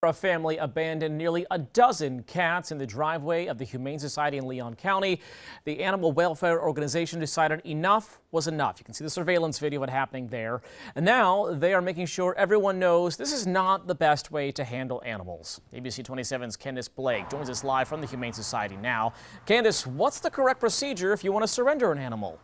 A family abandoned nearly a dozen cats in the driveway of the Humane Society in Leon County. The animal welfare organization decided enough was enough. You can see the surveillance video of what happening there. And now they are making sure everyone knows this is not the best way to handle animals. ABC 27's Candace Blake joins us live from the Humane Society now. Candace, what's the correct procedure if you want to surrender an animal?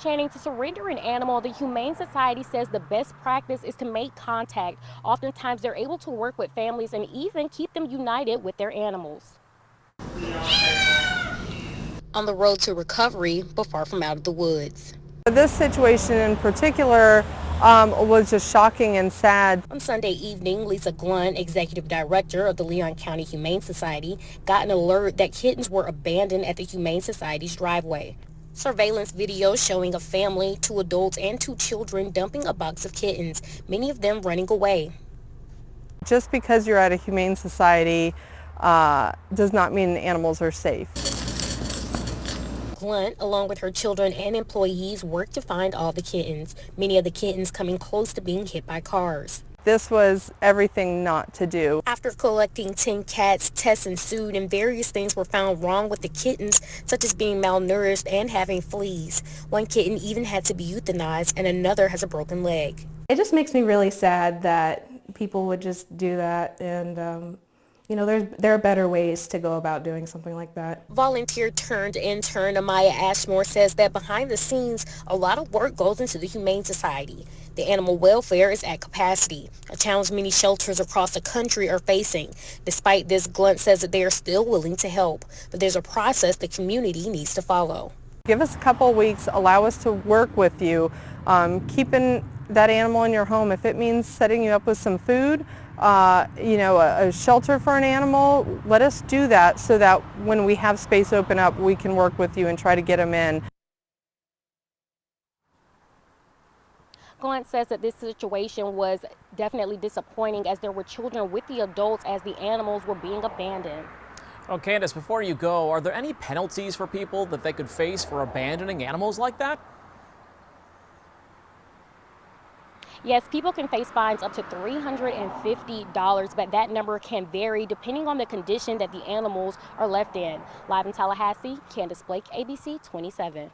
Channing, to surrender an animal, the Humane Society says the best practice is to make contact. Oftentimes, they're able to work with families and even keep them united with their animals. On the road to recovery, but far from out of the woods. This situation in particular was just shocking and sad. On Sunday evening, Lisa Glunt, executive director of the Leon County Humane Society, got an alert that kittens were abandoned at the Humane Society's driveway. Surveillance video showing a family, 2 adults and 2 children dumping a box of kittens, many of them running away. Just because you're at a Humane Society does not mean animals are safe. Glunt, along with her children and employees, worked to find all the kittens, many of the kittens coming close to being hit by cars. This was everything not to do. After collecting 10 cats, tests ensued and various things were found wrong with the kittens, such as being malnourished and having fleas. One kitten even had to be euthanized and another has a broken leg. It just makes me really sad that people would just do that, and you know, there are better ways to go about doing something like that. Volunteer turned intern Amaya Ashmore says that behind the scenes, a lot of work goes into the Humane Society. The animal welfare is at capacity, a challenge many shelters across the country are facing. Despite this, Glunt says that they are still willing to help, but there's a process the community needs to follow. Give us a couple of weeks, allow us to work with you, keeping that animal in your home. If it means setting you up with some food, you know, a shelter for an animal, let us do that so that when we have space open up, we can work with you and try to get them in. Glunt says that this situation was definitely disappointing as there were children with the adults as the animals were being abandoned. Oh, Candace, before you go, are there any penalties for people that they could face for abandoning animals like that? Yes, people can face fines up to $350, but that number can vary depending on the condition that the animals are left in. Live in Tallahassee, Candace Blake, ABC 27.